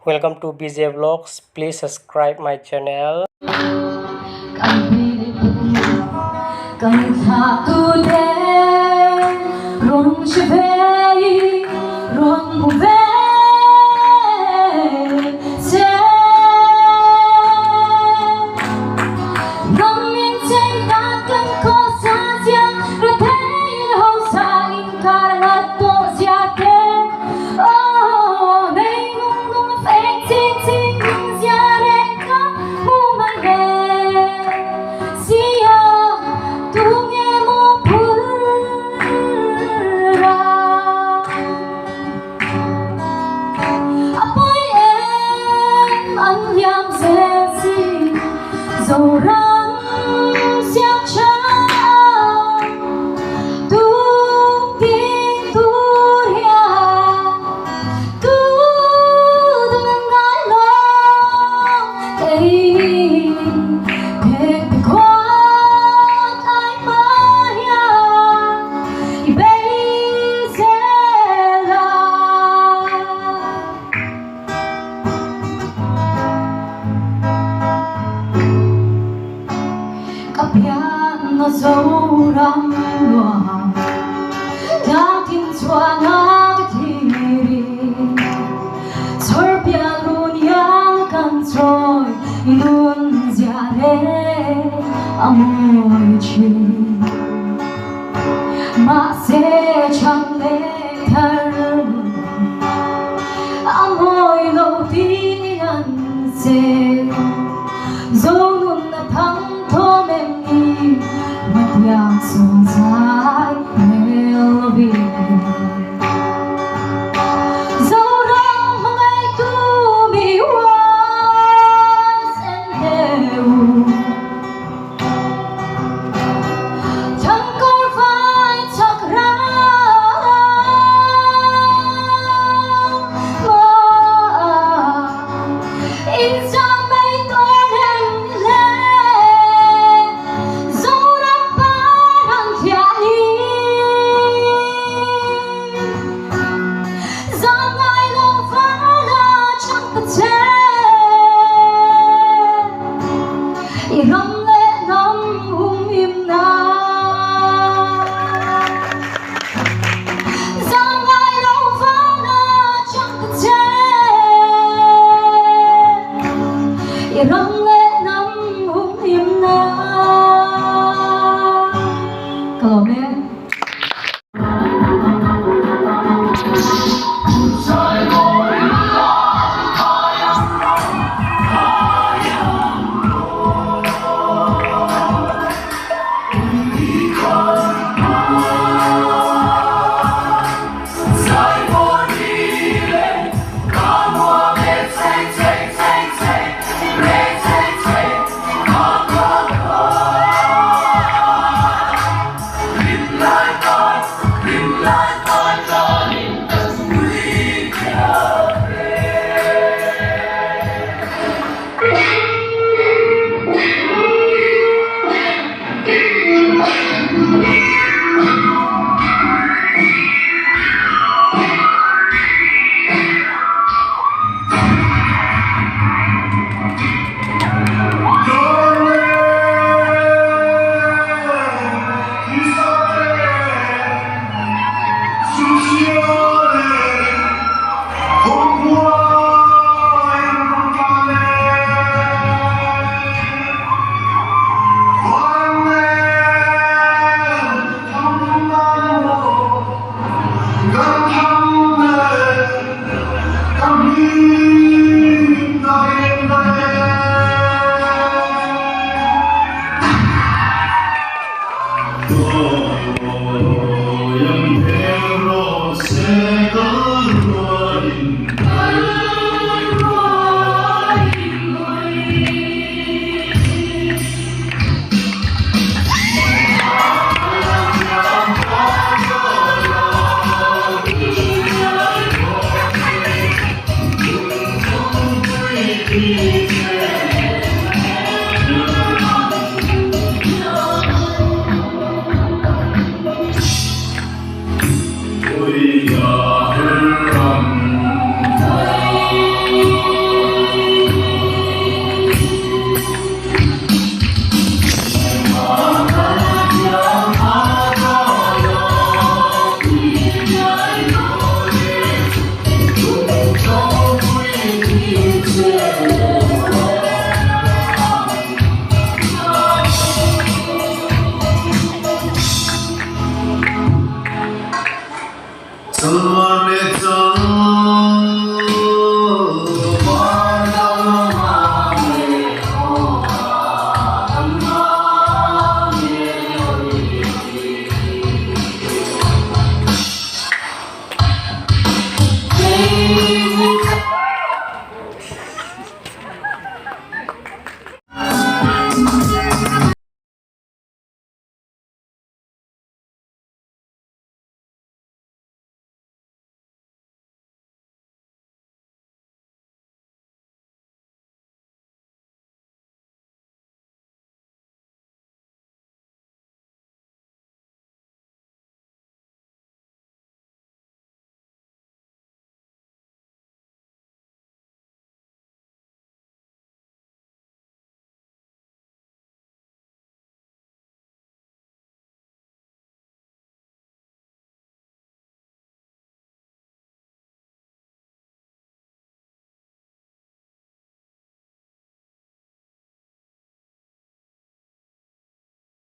Welcome to BJ Vlogs. Please subscribe my channel. Dầu răng xiang cha tu tin tu ria tu dengan ngai lo ei pe kwa ai maya I bei zela piano dấu răng loa đã tin choa ngã thiri soi piano yang kan trôi luôn già lệ amor chi mà sẽ chẳng lẽ thở amor lâu tin anh sẽ dấu luôn là thắng thô mềm đi mặt yang xuân dài melody dấu răng mà ngày tu mi was and đều chẳng còn phải chắc ra in ra mấy tôi em lên dấu răng ba thằng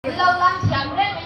Lâu lắm chẳng đến mấy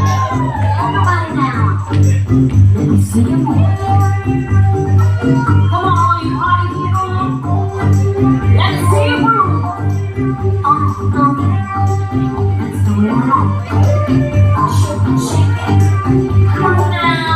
Everybody now. Let me see you move. Come on, you party people. Let me see you move. That's the way I like. Shake it, shake it. Come on now.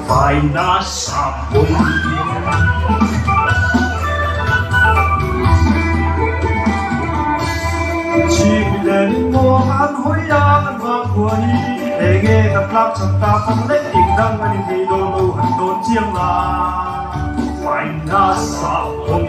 Find us sabon. Chibiden mo ang hoyang ang buhay. Ege kaplak sa phong lấy tiền đăng anh thì đô đô hành đồn chiang la. Find us sabon.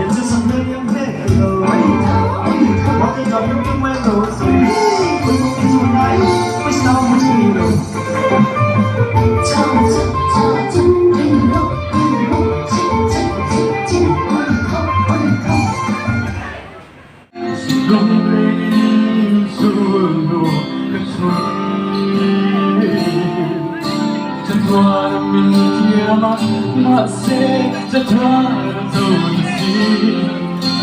It's just a million things. mà mình kia mà sẽ rất thoáng rồi gì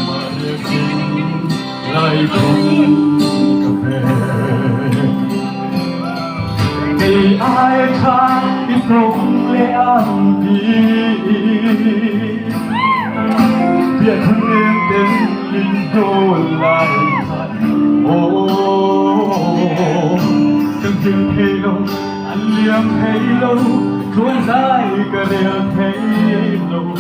mà nhớ tình lại không cà phê thì ai khác biết không lẽ ăn đi biết không nên đến linh đô lại thành ô từng chừng thấy lâu anh liêm thấy lâu cuốn dài cả đêm thấy lâu